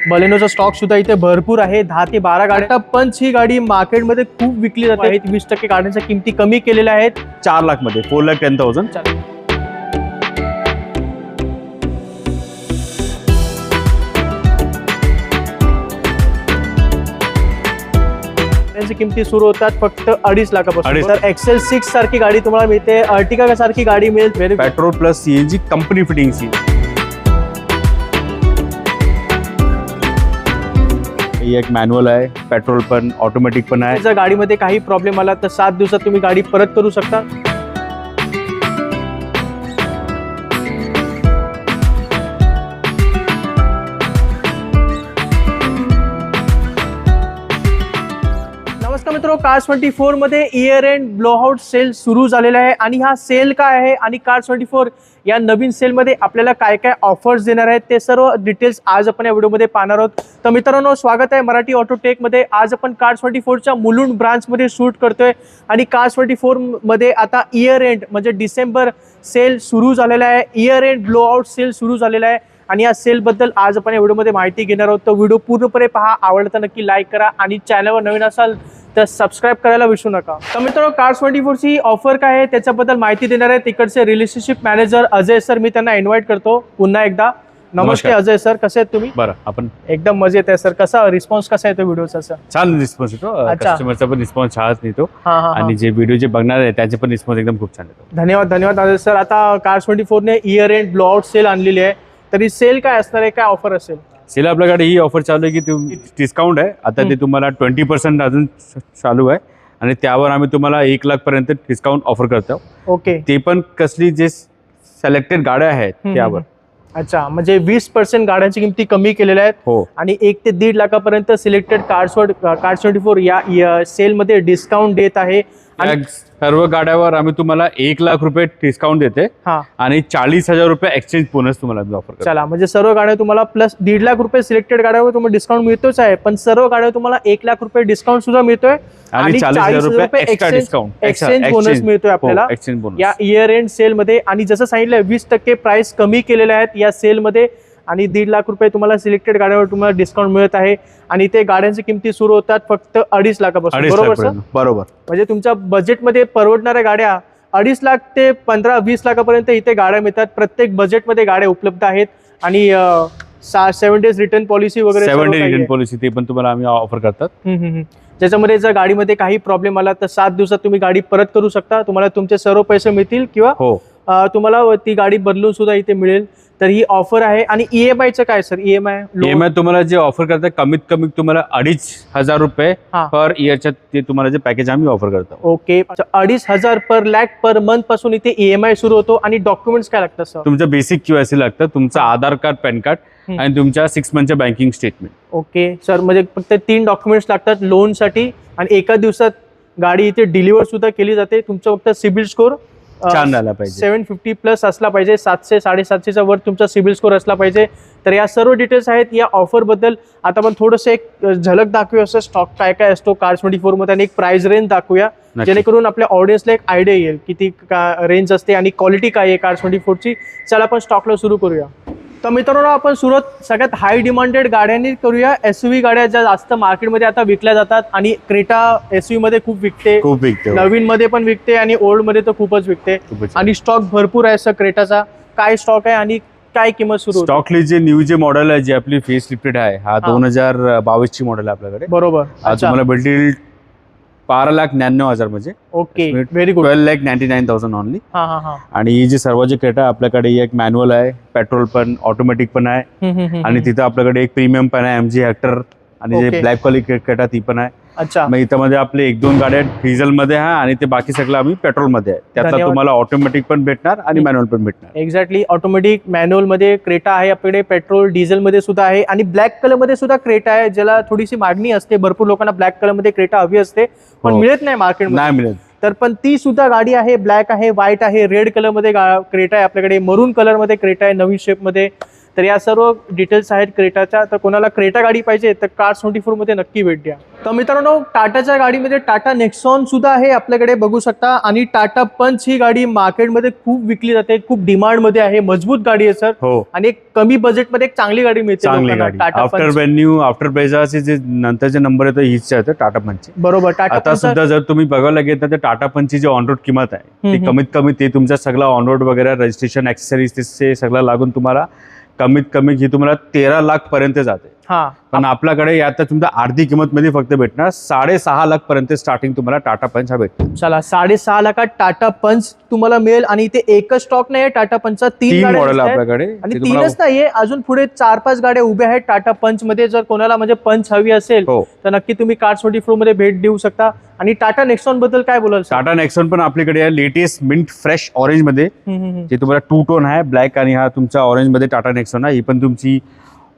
बलेनोचा stock सुद्धा इथे भरपूर आहे. 10 ते 12 गाड्या. पंच ही गाडी मार्केटमध्ये खूप विकली जाते. 20% गाड्यांच्या किमती कमी केलेल्या आहेत. 4 लाख मध्ये 4,10,000. किमती सुरू होतात फक्त 2.5 लाखापासून. 2.5. तर एक्सेल 6 सारखी गाडी तुम्हाला मिळते. अर्टिगा सारखी गाडी मिळेल. Petrol plus CNG company fitting सी. ही एक मॅन्युअल आहे, पेट्रोल पण ऑटोमॅटिक पण आहे. जर गाडीमध्ये काही प्रॉब्लेम आला तर 7 दिवसात तुम्ही गाडी परत करू शकता. नमस्कार मित्रों, Cars24 मध्ये इयर एंड ब्लोआउट सेल सुरू झालेला आहे. आणि हा सेल काय आहे आणि Cars24 या नवीन सेलमध्ये आपल्याला काय काय ऑफर्स देणार आहेत ते सर्व डिटेल्स आज आपण या व्हिडिओमध्ये पाहणार आहोत. तर मित्रांनो, स्वागत आहे मराठी ऑटोटेक मध्ये. आज आपण Cars24च्या मुलुंड ब्रांचमध्ये शूट करतोय आणि Cars24 मध्ये आता इयर एंड म्हणजे डिसेंबर सेल सुरू झालेला आहे. इयर एंड ब्लोआउट सेल सुरू झालेला आहे आणि या सेल बद्दल आज आपण या व्हिडिओमध्ये माहिती घेणार आहोत. तर व्हिडिओ पूर्णपणे पहा. आवडता नक्की लाईक करा आणि चॅनलवर नवीन असाल तर सबस्क्राईब करायला विसरू नका. तर मित्रांनो, Cars24ची ऑफर काय आहे त्याच्याबद्दल माहिती देणार आहे तिकडचे रिलेशनशिप मॅनेजर अजय सर. मी त्यांना इन्व्हाइट करतो पुन्हा एकदा. नमस्ते अजय सर, कसे आहेत तुम्ही? बरं, आपण एकदम मजेत आहे सर. कसा रिस्पॉन्स कसा येतो व्हिडिओचा सर? छान रिस्पॉन्स येतो. कस्टमरचा पण रिस्पॉन्स छान येतो आणि जे व्हिडिओ जे बघणार आहे त्याचे पण रिस्पॉन्स एकदम खूप छान येतो. धन्यवाद धन्यवाद अजय सर. आता Cars24ने इयर एंड ब्लोआउट सेल आणलेली आहे. तरी सेल काय असणार आहे, काय ऑफर असेल? सेल आपल्याकडे ही ऑफर चालू आहे की डिस्काउंट आहे आता. ते तुम्हाला 20% अजून चालू आहे आणि त्यावर आम्ही तुम्हाला 1 लाख पर्यंत डिस्काउंट ऑफर करतो. ओके. ते पण कसली जे सिलेक्टेड गाड्या आहेत त्यावर. अच्छा, म्हणजे 20% गाड्यांची किमती कमी केलेल्या आहेत. हो. आणि 1 ते 1.5 लाखापर्यंत सिलेक्टेड Cars24 या सेलमध्ये डिस्काउंट देत आहे. आणि सर्व गाड्यावर आम्ही तुम्हाला 1 लाख रुपये डिस्काउंट देते आणि 40,000 रुपये एक्सचेंज बोनस तुम्हाला ऑफर करतो. चला, म्हणजे सर्व गाड्या तुम्हाला प्लस 1.5 लाख रुपये सिलेक्टेड गाड्यावर तुम्हाला डिस्काउंट मिळतोच आहे, पण सर्व गाड्या तुम्हाला 1 लाख रुपये डिस्काउंट सुद्धा मिळतोय आणि 40,000 रुपये एक्स्ट्रा डिस्काउंट एक्सचेंज बोनस मिळतोय आपल्याला एक्सचेंज बोनस या इयर एंड सेल मध्ये. आणि जसं सांगितलं 20% प्राइस कमी केलेले आहेत या सेल मध्ये आणि 1.5 लाख रुपये तुम्हाला सिलेक्टेड गाड्यावर तुम्हाला डिस्काउंट मिळत आहे. आणि ते गाड्यांची किमती सुरू होतात फक्त 2.5 लाखापासून. बरोबर सर? बरोबर. म्हणजे तुमच्या बजेटमध्ये परवडणाऱ्या गाड्या 2.5 लाख ते 15-20 लाखापर्यंत इथे गाड्या मिळतात. प्रत्येक बजेटमध्ये गाड्या उपलब्ध आहेत आणि 7 डेज रिटर्न पॉलिसी वगैरे 7 डे रिटर्न पॉलिसी ते पण तुम्हाला आम्ही ऑफर करतात. ज्याच्यामध्ये जर गाडीमध्ये काही प्रॉब्लेम आला तर 7 दिवसात तुम्ही गाडी परत करू शकता. तुम्हाला तुमचे सर्व पैसे मिळतील किंवा तुम्हाला ती गाडी बदलून सुद्धा इथे मिळेल. तर ही ऑफर आहे. आणि EMI चं काय सर? EMI तुम्हाला जे ऑफर करतात कमीत कमी तुम्हाला 2,500 रुपये पर इयरच्या ते तुम्हाला जे पॅकेज आम्ही ऑफर करतो. ओके. 2,500 पर लॅक पर मंथ पासून इथे EMI सुरू होतो. आणि डॉक्युमेंट्स काय लागतात सर? तुमचं बेसिक KYC लागतं, तुमचं आधार कार्ड, पॅन कार्ड आणि तुमच्या 6 मंथच्या बँकिंग स्टेटमेंट. ओके सर, म्हणजे फक्त 3 डॉक्युमेंट्स लागतात लोनसाठी आणि एका दिवसात गाडी इथे डिलिव्हर सुद्धा केली जाते. तुमचं फक्त सिबिल स्कोर छान झाला पाहिजे, 750 प्लस असला पाहिजे. 700-750च्या वर तुमचा सिबिल स्कोर असला पाहिजे. तर या सर्व डिटेल्स आहेत या ऑफर बद्दल. आता आपण थोडंसं एक झलक दाखवूया असं स्टॉक काय काय असतो Cars24 मध्ये आणि एक प्राइस रेंज दाखवूया जेणेकरून आपल्या ऑडियन्सला एक आयडिया येईल किती रेंज असते आणि क्वालिटी काय आहे Cars24ची. चला आपण स्टॉकला सुरू करूया. तर मित्रांनो, आपण सुरुवात सगळ्यात हाय डिमांडेड गाड्यांनी करूया. SUV गाड्या ज्या जास्त मार्केटमध्ये आता विकल्या जातात आणि क्रेटा SUV मध्ये खूप विकते, नवीन मध्ये पण विकते आणि ओल्ड मध्ये तर खूपच विकते. आणि स्टॉक भरपूर आहे सर क्रेटाचा. काय स्टॉक आहे आणि काय किंमत सुरू? स्टॉकली जे न्यू जे मॉडेल आहे, जे आपली फेस लिफ्टेड आहे, हा 2022 ची मॉडेल आहे आपल्याकडे. बरोबर. तुम्हाला भेटेल 12,99,000 म्हणजे. Okay, very good. 12,99,000 ओनली. आणि ही जी सर्व जे क्रेटा आपल्याकडे एक मॅन्युअल आहे, पेट्रोल पण ऑटोमॅटिक पण आहे आणि तिथं आपल्याकडे एक प्रीमियम पण आहे MG हेक्टर आणि जे ब्लॅक क्वालिटी क्रेटा ती पण आहे. अच्छा. मग इथं मध्ये आपले 1-2 गाड्या डिझेल मध्ये आहे आणि ते बाकी सगळं आम्ही पेट्रोल मध्ये आहे. त्यातला तुम्हाला ऑटोमॅटिक पण भेटणार आणि मॅन्युअल पण भेटणार. एक्झॅक्टली. ऑटोमॅटिक, मॅन्युअल मध्ये क्रेटा आहे आपल्याकडे, पेट्रोल डिझेल मध्ये सुद्धा आहे आणि ब्लॅक कलर मध्ये सुद्धा क्रेटा आहे, ज्याला थोडीशी मागणी असते. भरपूर लोकांना ब्लॅक कलर मध्ये क्रेटा हवी असते पण मिळत नाही मार्केटमध्ये. नाही मिळत. तर पण ती सुद्धा गाडी आहे. ब्लॅक आहे, व्हाईट आहे, रेड कलर मध्ये क्रेटा आहे आपल्याकडे, मरून कलर मध्ये क्रेटा आहे नवीन शेप मध्ये. तर या सर्व डिटेल्स आहेत क्रेटाच्या. तर कोणाला क्रेटा गाडी पाहिजे तर Cars24 मध्ये नक्की भेट द्या. तर मित्रांनो, टाटाच्या गाडीमध्ये टाटा नेक्सॉन सुद्धा आहे आपल्याकडे बघू शकता. आणि टाटा पंच ही गाडी मार्केटमध्ये खूप विकली जाते, खूप डिमांडमध्ये आहे. मजबूत गाडी आहे सर. हो. आणि एक कमी बजेटमध्ये एक चांगली गाडी मिळते चांगली लोकांना. गाडी. टाटा आफ्टर पंच. व्हेन्यू, आफ्टर ब्रेझाचे जे नंतरचे नंबर येतो हीच आहेत टाटा पंचचे. बरोबर. टाटा आता पंच सुद्धा जर तुम्ही बघायला गेलं तर टाटा पंचची जी ऑन रोड किंमत आहे ती कमीत कमी ते तुमचा सगळा ऑन रोड वगैरे रजिस्ट्रेशन ऍक्सेसरीज ते सगळं लागून तुम्हाला कमीत कमी ही तुम्हाला 13 लाख पर्यंत जाते. हा. पण आपल्याकडे आता तुमच्या अर्धी किंमत मध्ये फक्त भेटणार 6.5 लाख पर्यंत स्टार्टिंग तुम्हाला टाटा पंच हा भेटतो. चला, 6.5 लाखात टाटा पंच तुम्हाला मिळेल. आणि इथे एकच स्टॉक नाही आहे टाटा पंचचा, 3 गाड्या मॉडेल दिसतायत. आपल्याकडे. आणि 3च नाहीये, अजून पुढे 4-5 गाड्या उभ्या आहेत टाटा पंच मध्ये. जर कोणाला म्हणजे पंच हवी असेल हो. तर नक्की तुम्ही Cars24 मध्ये भेट देऊ शकता. आणि टाटा नेक्सॉन बद्दल काय बोलाल सर? टाटा नेक्सॉन पण आपल्याकडे आहे लेटेस्ट मिंट फ्रेश ऑरेंज मध्ये, जे तुम्हाला 2 टोन आहे, ब्लॅक आणि हा तुमचा ऑरेंज मध्ये टाटा नेक्सॉन आहे. ही पण तुमची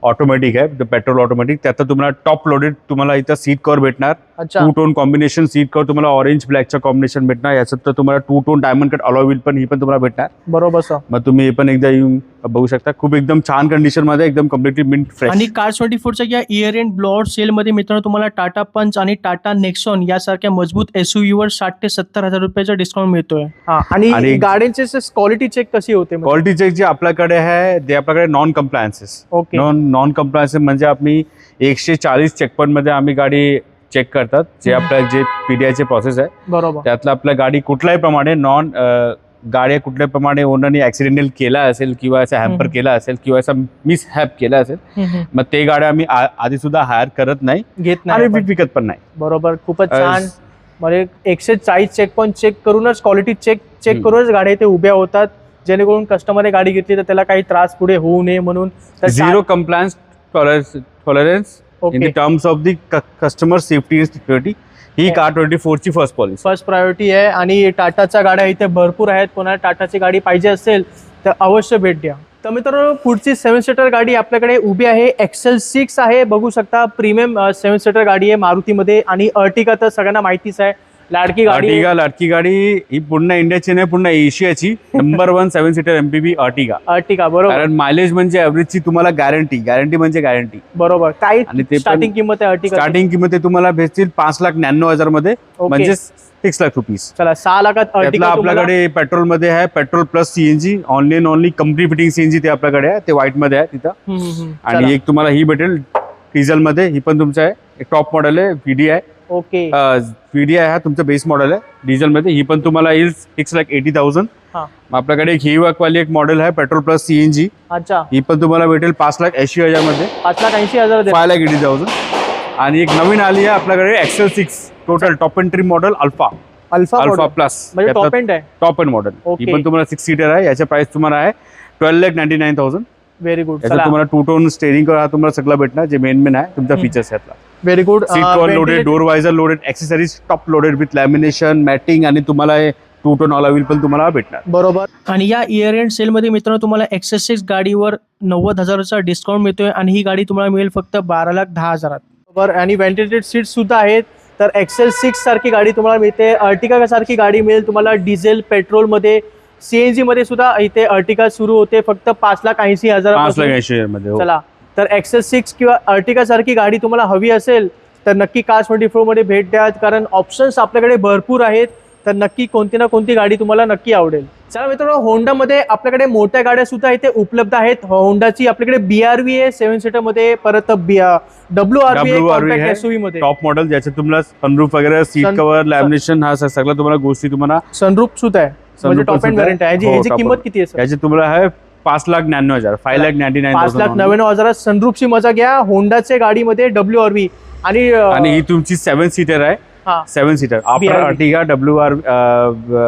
ऑटोमॅटिक आहे, पेट्रोल ऑटोमॅटिक. त्यात तुम्हाला टॉप लोडेड तुम्हाला इथं सीट कव्हर भेटणार. अच्छा. 2 टोन कॉम्बिनेशन सीट कव्हर तुम्हाला ऑरेंज ब्लॅकचं कॉम्बिनेशन भेटणार. याच्यात तर तुम्हाला 2 tone diamond cut alloy wheel पण ही पण तुम्हाला भेटणार. बरोबर सर. मग तुम्ही हे पण एकदा येऊन बघू शकता. खूप एकदम छान कंडिशन मध्ये, एकदम कम्प्लिटली मिंट फ्रेश. आणि Cars24च्या या इयर एंड ब्लॉआउट सेल मध्ये मित्रांनो तुम्हाला टाटा पंच आणि टाटा नेक्सॉन यासारख्या मजबूत SUV वर 60,000 ते 70,000 रुपयाचा डिस्काउंट मिळतोय. आणि गाड्यांचे क्वालिटी चेक कशी होते? क्वालिटी चेक जे आपल्याकडे आहे ते आपल्याकडे non compliances. Okay. Non compliances म्हणजे आम्ही 140 चेकपॉइंट मध्ये आम्ही गाडी चेक करतात. जे आपल्या जे PDI चे प्रोसेस आहे. बरोबर. त्यातलं आपल्या गाडी कुठल्याही प्रमाणे गाड्या कुठल्या प्रमाणे ओनरने ऍक्सिडेंटल केला असेल किंवा असा हॅम्पर केला असेल किंवा असा मिस हॅप केला असेल, मग ते गाड्या आम्ही आधी सुद्धा हायर करत नाही, घेत आणि नाही, विकत पण नाही. बरोबर. खूपच छान. म्हणजे 140 चेक पॉईंट चेक करूनच, क्वालिटी चेक करूनच गाड्या इथे उभ्या होतात, जेणेकरून कस्टमरने गाडी घेतली तर त्याला काही त्रास पुढे होऊ नये म्हणून. Zero compliance tolerance in the terms of the customer safety and security he Car24 ची फर्स्ट प्रायोरिटी आहे. आणि टाटाच्या गाड्या इथे भरपूर आहेत. कोणाला टाटाची गाडी पाहिजे असेल तर अवश्य भेट द्या. तर मित्रांनो, पुढची 7 सीटर गाडी आपल्याकडे उभी आहे. XL6 आहे, बघू शकता. प्रीमियम 7 सीटर गाडी आहे मारुतीमध्ये. आणि अर्टिगा तर सगळ्यांना माहितीच आहे, लाडकी गाडी. ही पूर्ण इंडियाची नाही, पूर्ण एशियाची नंबर 1 7 सीटर MPV अर्टिगा. बरोबर. कारण मायलेज म्हणजे ॲव्हरेजची तुम्हाला गॅरंटी म्हणजे गॅरंटी. बरोबर. काय आणि ते स्टार्टिंग किंमत आहे अर्टिगा? स्टार्टिंग किंमत तुम्हाला भेटतील 5,99,000 मध्ये, म्हणजे 6 लाख रुपीज. चला, 6 लाखात अर्टिगा आपल्याकडे पेट्रोल मध्ये आहे, petrol plus CNG, only company fitting CNG ते आपल्याकडे आहे. ते व्हाईट मध्ये आहे तिथं. आणि एक तुम्हाला ही भेटेल डिझेल मध्ये. ही पण तुमचं आहे, एक टॉप मॉडेल आहे, VDI. ओके. VDI हा तुमचा बेस मॉडेल आहे डिझेल मध्ये. ही पण तुम्हाला येईल 6,80,000. आपल्याकडे एक ही वाली एक मॉडेल आहे, पेट्रोल प्लस CNG. अच्छा. ही पण तुम्हाला भेटेल 5,80,000 मध्ये, 5,80,000, 5,80,000. आणि एक नवीन आली आहे आपल्याकडे XL6 total top end trim model alpha plus, म्हणजे टॉप एंड आहे, टॉप एंड मॉडेल. ही पण तुम्हाला 6 सीटर आहे. याचा प्राइस तुम्हाला आहे 12,99,000. Very good. तुम्हाला 2 टोन स्टेरिंग हा तुम्हाला सगळं भेटणार, जे मेन आहे तुमचा फीचर्स यातला. Very good. Seat cover loaded, door visor loaded, accessories top loaded with lamination, matting, आणि तुम्हाला 2 टोन अलॉय व्हील पण तुम्हाला भेटणार. बरोबर. आणि या इयर एंड सेल मध्ये मित्रांनो तुम्हाला XL6 गाडीवर 90,000चा डिस्काउंट मिळतोय. आणि ही गाडी तुम्हाला मिळेल फक्त 12,10,000. बरोबर. आणि व्हेंटिलेटेड सीट सुद्धा आहेत. तर XL6 सारखी गाडी तुम्हाला मिळते. अर्टिगा सारखी गाडी मिळेल तुम्हाला डिझेल, पेट्रोल मध्ये, CNG मध्ये सुद्धा इथे अर्टिगा सुरू होते फक्त 5,80,000. 5,80,000 मध्ये. चला, तर XL6 किंवा अर्टिगा सारखी गाडी तुम्हाला हवी असेल तर नक्की Cars24 मध्ये भेट द्या, कारण ऑप्शन्स आपल्याकडे भरपूर आहेत. तर नक्की कोणती ना कोणती गाडी तुम्हाला नक्की आवडेल. चला मित्रांनो, होंडामध्ये आपल्याकडे मोठ्या गाड्या सुद्धा इथे उपलब्ध आहेत. होंडाची आपल्याकडे BRV आहे 7 सीटर मध्ये, परत WRV आहे SUV मध्ये, टॉप मॉडेल, ज्याच्यात तुम्हाला सनरूफ वगैरे, सीट कव्हर, लॅमिनेशन, हा सगळं तुम्हाला गोष्टी तुम्हाला. सनरूफ सुद्धा आहे, म्हणजे टॉप एंड व्हेरियंट आहे. याची किंमत किती आहे? याची तुम्हाला आहे 5,99,000, 5,99,000 सनरूफची मजा घ्या होंडाच्या गाडीमध्ये WRV. आणि ही तुमची 7 सीटर आहे. 7 सीटर आफ्टर अर्टिगा,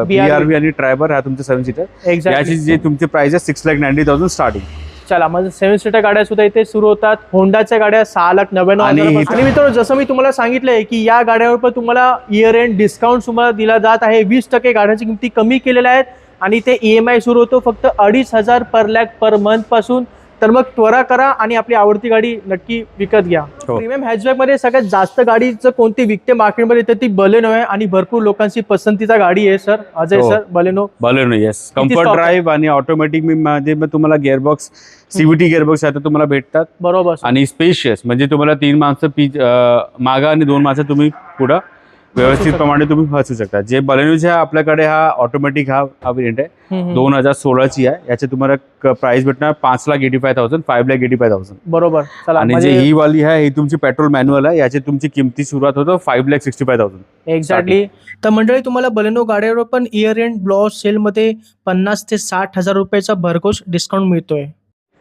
BRV आणि ट्रायबर हा तुमचा 7 सीटर. याची जी तुमची प्राइस आहे 6,90,000 स्टार्टिंग. चला, म्हणजे 7 सीटर गाड्या सुद्धा इथे सुरू होतात. होंडाच्या गाड्या 6,99,000. आणि मित्रांनो, जसं मी तुम्हाला सांगितलंय की या गाड्यावर पण तुम्हाला इयर एंड डिस्काउंट तुम्हाला दिला जात आहे. 20% गाड्यांची किमती कमी केलेल्या आहेत. आणि ते EMI सुरू होतो फक्त 2,500 पर लॅक पर मंथ पासून तर मग त्वरा करा आणि आपली आवडती गाडी नक्की विकत घ्या. हो. प्रीमियम हॅचबॅक मध्ये सगळ्यात जास्त गाडीचं कोणती विकते मार्केटमध्ये तर ती बलेनो आहे आणि भरपूर लोकांची पसंतीचा गाडी आहे सर. अजय हो. सर, बलेनो येस, किती कम्फर्ट stock ड्राईव्ह आणि ऑटोमॅटिक मध्ये मग तुम्हाला गिअरबॉक्स सीव्हीटी गिअरबॉक्स आता तुम्हाला भेटतात. बरोबर sir. आणि स्पेशियस म्हणजे तुम्हाला 3 माणसं मागं आणि 2 माणसं तुम्ही पुढं व्यवस्थित प्रमाणे तुम्ही बसू शकता. जे बलेनोचे आपल्याकडे हा ऑटोमॅटिक हा व्हेरियंट आहे 2016 आहे. याचे तुम्हाला प्राइस भेटणार 5,85,000 5,85,000. बरोबर. चला आणि जे ही वाली आहे ही तुमची पेट्रोल मॅन्युअल आहे. याची तुमची किमती सुरुवात होतो 5,65,000. एक्झॅक्टली. तर मंडळी तुम्हाला बलेनो गाड्यावर पण इयर एंड ब्लॉ सेलमध्ये 50,000 ते 60,000 रुपयाचा भरघोस डिस्काउंट मिळतोय.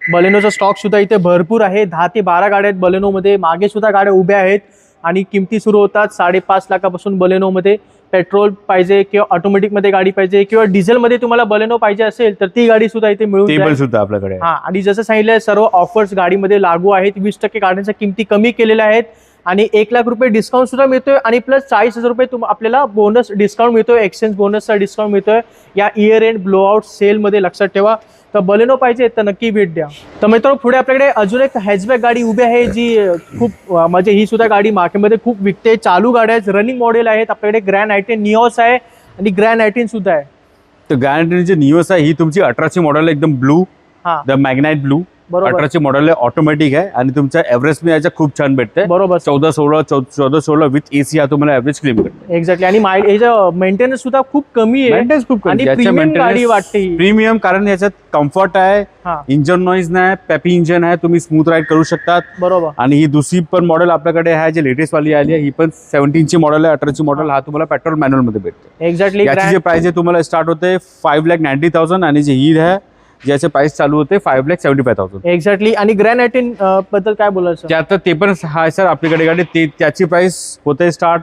बलेनोचा स्टॉक सुद्धा इथे भरपूर आहे. 10 ते 12 गाड्या आहेत बलेनोमध्ये. मागे सुद्धा गाड्या उभ्या आहेत आणि किमती सुरू होतात 5.5 लाखापासून बलेनोमध्ये. पेट्रोल पाहिजे किंवा ऑटोमॅटिकमध्ये गाडी पाहिजे किंवा डिझेलमध्ये तुम्हाला बलेनो पाहिजे असेल तर ती गाडी सुद्धा इथे मिळून टेबल जाईल. सुद्धा आपल्याकडे आहे. हा, आणि जसं सांगितलं सर्व ऑफर्स गाडीमध्ये लागू आहेत. 20% गाड्यांच्या किमती कमी केलेल्या आहेत आणि 1 लाख रुपये डिस्काउंट सुद्धा मिळतोय आणि प्लस 40,000 रुपये आपल्याला बोनस डिस्काउंट मिळतोय. एक्सचेंज बोनसचा डिस्काउंट मिळतोय या इयर एंड ब्लो आउट सेलमध्ये. लक्षात ठेवा. तर बलेनो पाहिजे तर नक्की भेट द्या. तर मित्रांनो पुढे आपल्याकडे अजून एक हॅचबॅक गाडी उभी आहे जी खूप म्हणजे ही सुद्धा गाडी मार्केटमध्ये खूप विकते. चालू गाड्या आहेत, रनिंग मॉडेल आहेत. आपल्याकडे ग्रँड आयटेन निओस आहे आणि ग्रँड आयटेन सुद्धा आहे. तर ग्रँड जे निओस आहे ही तुमची 18ची मॉडेल आहे, एकदम ब्लू, हा द मॅग्नाइट ब्लू. बरोबर 18ची मॉडेल आहे, ऑटोमॅटिक आहे आणि तुमच्या एव्हरेज मी याच्या खूप छान भेटते. बरोबर 14-16 विथ एसी हा तुम्हाला एव्हरेज क्लेम भेटते. एक्झॅक्टली. आणि मेंटेनन्स सुद्धा खूप कमी आहे मेंटेनन्स खूप आणि कमी. याच्या प्रीमियम गाडी मेंटेनन्स वाटते ही. प्रीमियम कारण याच्यात कम्फर्ट आहे, हा इंजन नॉईज नाही, पेपी इंजन आहे, तुम्ही स्मूथ राईड करू शकतात. बरोबर. आणि ही दुसरी पण मॉडेल आपल्याकडे आहे जी लेटेस्ट वाली आली आहे. ही पण 17ची मॉडेल आहे. 18ची मॉडेल हा तुम्हाला पेट्रोल मॅन्युअल मध्ये भेटते. एक्झॅक्टली. याची जे प्राइस आहे तुम्हाला स्टार्ट होते 5,90,000 आणि जे ही आहे ज्याचे प्राइस चालू होते 5,75,000. एक्झॅक्टली. आणि ग्रँड आयटेन बद्दल काय बोलायचं? त्यात ते पण हा सर आपल्याकडे गाडी त्याची प्राइस होते स्टार्ट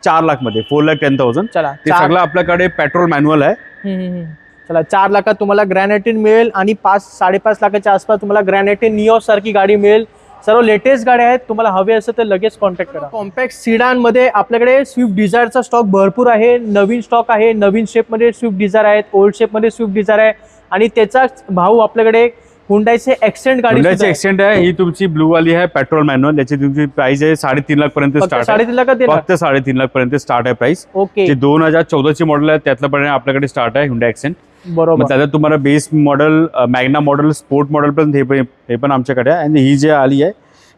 4 लाख मध्ये, 4,10,000. चला ते सगळं आपल्याकडे पेट्रोल मॅन्युअल आहे. चला 4 लाखात तुम्हाला ग्रँड आयटेन मिळेल आणि 5-5.5 लाखाच्या आसपास तुम्हाला ग्रँड आयटेन निओस सारखी गाडी मिळेल. सर्व लेटेस्ट गाड्या आहेत. तुम्हाला हवे असेल तर लगेच कॉन्टॅक्ट करा. कॉम्पॅक्ट सिडान मध्ये आपल्याकडे स्विफ्ट डिझायरचा स्टॉक भरपूर आहे. नवीन स्टॉक आहे. नवीन शेपमध्ये स्विफ्ट डिझायर आहेत, ओल्ड शेपमध्ये स्विफ्ट डिझायर आहे आणि त्याचा भाऊ आपल्याकडे हुंडाईचे एक्सेंट गाडी हुंडाईची एक्सेंट आहे. ही तुमची ब्लू वाली आहे पेट्रोल मॅन्युअल. याची तुमची प्राइस आहे 3.5 लाख पर्यंत स्टार्ट. 3.5 लाखात देणार? फक्त 3.5 लाख पर्यंत स्टार्ट आहे प्राइस. ओके. जे 2014ची मॉडेल आहे त्यातलं पण आपल्याकडे स्टार्ट आहे हुंडा एक्सेंट. बरोबर. त्याच्यात तुम्हाला base model, Magna model, sport model पण हे पण आमच्याकडे आहे. आणि ही जी आली आहे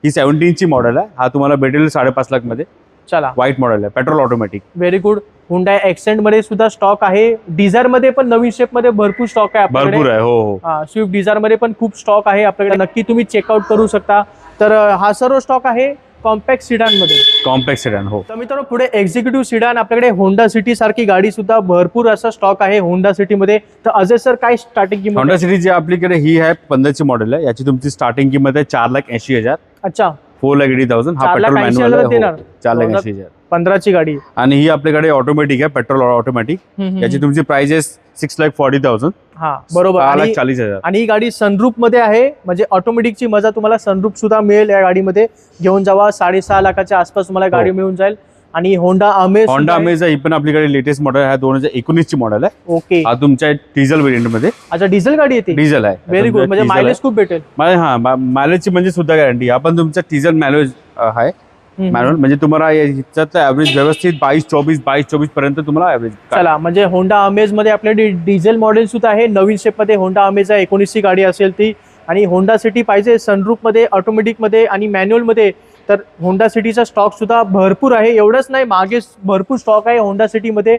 ही 17ची मॉडेल आहे. हा तुम्हाला भेटेल 5.5 लाख मध्ये. चला व्हाईट मॉडेल आहे, petrol automatic. Very good. Hyundai accent मध्ये सुद्धा स्टॉक आहे. डिझायर मध्ये पण नवीन शेप मध्ये भरपूर स्टॉक आहे आपल्याकडे. भरपूर आहे. हो हो. स्विफ्ट डिझायर मध्ये पण खूप स्टॉक आहे आपल्याकडे. नक्की तुम्ही चेकआउट करू शकता. तर हा सर्व स्टॉक आहे कॉम्पॅक्ट सिडान मध्ये. Compact sedan. हो. तर मित्रांनो पुढे एक्झिक्युटिव्ह सिडान आपल्याकडे होंडा सिटी सारखी गाडी सुद्धा भरपूर असा स्टॉक आहे होंडा सिटी मध्ये. तर अजय सर काय स्टार्टिंग किंमत? होंडा सिटी जी आपल्याकडे ही आहे 15ची मॉडेल आहे. याची तुमची स्टार्टिंग किंमत आहे 4,80,000. अच्छा. 4,80,000. हा पेट्रोल 4,80,000 मॅन्युअल आहे. देणार? 4,80,000. 15ची गाडी. आणि ही आपल्याकडे ऑटोमॅटिक आहे, पेट्रोल ऑटोमॅटिक. याची तुमची प्राइस आहे 6,40,000. हा बरोबर. 6,40,000. आणि ही गाडी सनरूफ मध्ये आहे. म्हणजे ऑटोमॅटिकची मजा तुम्हाला सनरूफ सुद्धा मिळेल या गाडीमध्ये. घेऊन जावा. 6.5 लाखाच्या आसपास तुम्हाला गाडी मिळून जाईल. आणि होंडा अमेज. होंडा अमेज ही पण आपल्याकडे लेटेस्ट मॉडेल आहे. 2019ची मॉडेल आहे. ओके. हा तुमच्या डिझेल व्हेरियंट मध्ये. अच्छा डिझेल गाडी येते. डिझेल आहे. Very good. म्हणजे मायलेज खूप भेटेल. हा मायलेजची म्हणजे सुद्धा गॅरंटी. हा पण तुमचा डिझेल मायलेज आहे. मॅन्युअल म्हणजे तुम्हाला याच्यात ऍव्हरेज व्यवस्थित 22-24 पर्यंत तुम्हाला ऍव्हरेज. चला म्हणजे होंडा अमेज मध्ये आपल्याकडे डिझेल मॉडेल सुद्धा आहे. नवीन शेप मध्ये होंडा अमेज आहे. 19ची गाडी असेल ती. आणि होंडा सिटी पाहिजे सनरूफ मध्ये, ऑटोमॅटिक मध्ये आणि मॅन्युअल मध्ये, तर होंडा सिटीचा स्टॉक सुद्धा भरपूर आहे. एवढंच नाही, मागे भरपूर स्टॉक आहे होंडा सिटी मध्ये.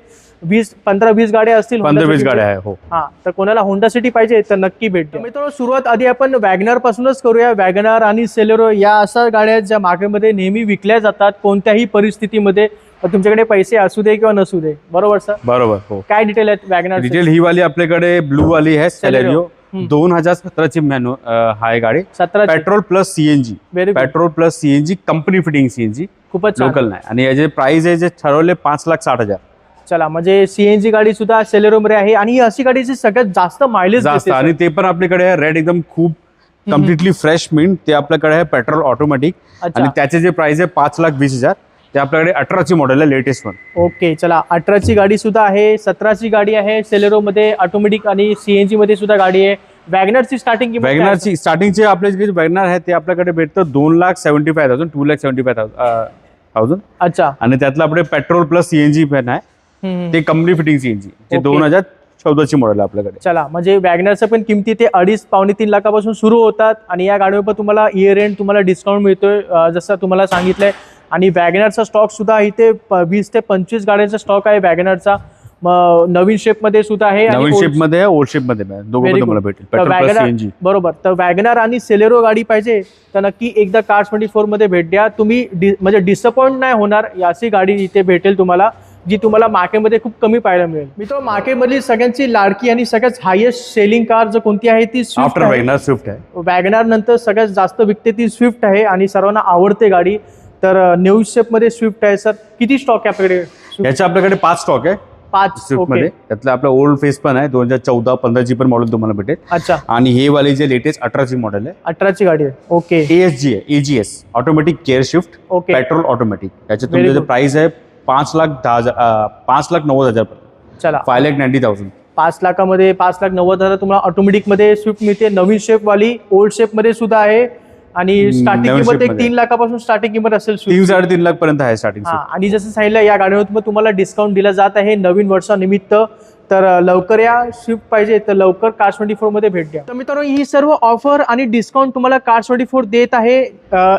15-20 गाड्या असतील. 15-20 गाड्या आहे. हो. हा, तर कोणाला होंडा सिटी पाहिजे तर नक्की भेट द्या. मित्रांनो सुरुवात आधी आपण वॅगनर पासूनच करूया. वॅगनर आणि सेलेरो या अशा गाड्या आहेत ज्या मार्केटमध्ये नेहमी विकल्या जातात कोणत्याही परिस्थितीमध्ये. तुमच्याकडे पैसे असू दे किंवा नसू दे. बरोबर सर? बरोबर. हो. काय डिटेल आहेत वॅगनर? डिटेल ही वाली आपल्याकडे ब्लू वाली आहे सेलेरिओ. 2017ची हाय गाडी. 17 petrol plus CNG. Petrol plus CNG, company fitting CNG, खूपच लोकल नाही. आणि याचे प्राइस आहे जे ठरवले 5,60,000. चला म्हणजे सीएनजी गाडी सुद्धा सेलेरो मध्ये आहे. आणि ही अशी गाडी जी सगळ्यात जास्त मायलेज जास्त. आणि ते पण आपल्याकडे आहे रेड एकदम खूप कम्प्लिटली फ्रेश मिंट. ते आपल्याकडे आहे पेट्रोल ऑटोमॅटिक. आणि त्याचे जे प्राइस आहे 5,20,000. ते आपल्याकडे 18ची मॉडेल आहे, लेटेस्ट वन. ओके चला, 18ची गाडी सुद्धा आहे, 17ची गाडी आहे, सेलेरो मध्ये ऑटोमॅटिक आणि सीएनजी मध्ये सुद्धा गाडी आहे. वॅगनरची स्टार्टिंग किंमत काय वॅगनरची स्टार्टिंगचे आपले जे वॅगनर आहे ते आपल्याकडे भेटतं 2,75,000, 2,75,000. अच्छा. आणि त्यातलं आपले पेट्रोल प्लस सीएनजी पण आहे, ते कंपनी फिटिंग सीएनजी, ते Okay. 2014ची मॉडेल आहे आपल्याकडे. चला, म्हणजे वॅगनरचं पण किमती ते 2.5-3 लाखापासून सुरू होतात आणि या गाडीवर पण तुम्हाला इयर एंड तुम्हाला डिस्काउंट मिळतोय, जसं तुम्हाला सांगितलंय. आणि वॅगनरचा स्टॉक सुद्धा इथे 20 ते 25 गाड्यांचा स्टॉक आहे वॅगनरचा. नवीन शेप मध्ये सुद्धा आहे, नवीन शेप मध्ये आहे, ओल्ड शेप मध्ये आहे, दोघं पण तुम्हाला भेटेल, पेट्रोल प्लस सीएनजी. बरोबर. तर वॅगनर आणि सेलेरो गाडी पाहिजे तर नक्की एकदा Cars24 मध्ये भेट द्या. तुम्ही म्हणजे डिसअपॉइंट नाही होणार. याची गाडी इथे भेटेल तुम्हाला, जी तुम्हाला मार्केटमध्ये खूप कमी पाहायला मिळेल. मित्र, मार्केटमधली सगळ्यांची लाडकी आणि सगळ्यात हायेस्ट सेलिंग कार जर कोणती आहे ती आफ्टर वॅगनर स्विफ्ट आहे. वॅगनर नंतर सगळ्यात जास्त विकते ती स्विफ्ट आहे आणि सर्वांना आवडते गाडी. तर न्यू शेप मध्ये स्विफ्ट आहे. सर किती स्टॉक आहे आपल्याकडे? याच्या आपल्याकडे 5 स्टॉक आहे 5 स्विफ्ट मध्ये. त्यातलं आपलं ओल्ड फेस पण आहे, 2014-15ची पण मॉडेल तुम्हाला भेटेल. अच्छा. आणि हे वाले जे लेटेस्ट 18ची मॉडेल आहे, 18ची गाडी आहे. ओके. ASG आहे, AGS automatic gear shift, okay. Petrol automatic. याचे Very तुमचे good. प्राइस आहे 5,90,000. चला, 5,90,000. 5 लाखामध्ये 5,90,000 तुम्हाला ऑटोमॅटिक मध्ये स्विफ्ट मिळते. नवीन शेप वाली, ओल्ड शेप मध्ये सुद्धा आहे आणि स्टार्टिंग नवीन किंमत shape मध्ये. 3 लाखापासून स्टार्टिंग किंमत असेल Swift. 3-3.5 लाख पर्यंत आहे स्टार्टिंग. हा, आणि जसं सांगितलं या गाडीवर तुम्हाला डिस्काउंट दिला जात आहे नवीन वर्षानिमित्त. तर लवकर या, स्विफ्ट पाहिजे तर लवकर Cars24 मध्ये भेट द्या. तर मित्रांनो, ही सर्व ऑफर आणि डिस्काउंट तुम्हाला Cars24 देत आहे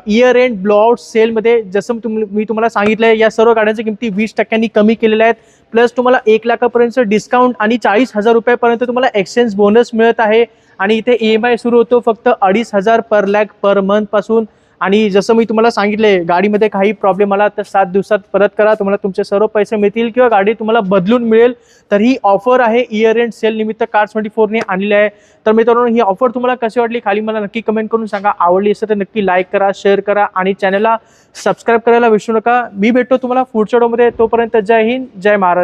इयर एंड ब्लोआउट सेल मध्ये. जसं मी तुम्हाला सांगितलंय, या सर्व गाड्यांच्या किमती 20% कमी केलेल्या आहेत. प्लस तुम्हाला 1 लाखापर्यंत डिस्काउंट आणि 40,000 रुपयापर्यंत तुम्हाला एक्सचेंज बोनस मिळत आहे. आणि इथे EMI सुरू होतो फक्त 2,500 पर लॅक पर मंथ पासून. आणि जसं मी तुम्हाला सांगितले, गाडीमध्ये काही प्रॉब्लेम आला तर 7 दिवसात परत करा, तुम्हाला तुमचे सर्व पैसे मिळतील किंवा गाडी तुम्हाला बदलून मिळेल. तर ही ऑफर आहे इयर एंड सेल निमित्त Cars24 ने आणलेली आहे. तर मित्रांनो, ही ऑफर तुम्हाला कशी वाटली खाली मला नक्की कमेंट करून सांगा. आवडली असेल तर नक्की लाईक करा, शेअर करा आणि चॅनलला सबस्क्राईब करायला विसरू नका. मी भेटतो तुम्हाला पुढच्या व्हिडिओमध्ये. तोपर्यंत जय हिंद, जय महाराष्ट्र.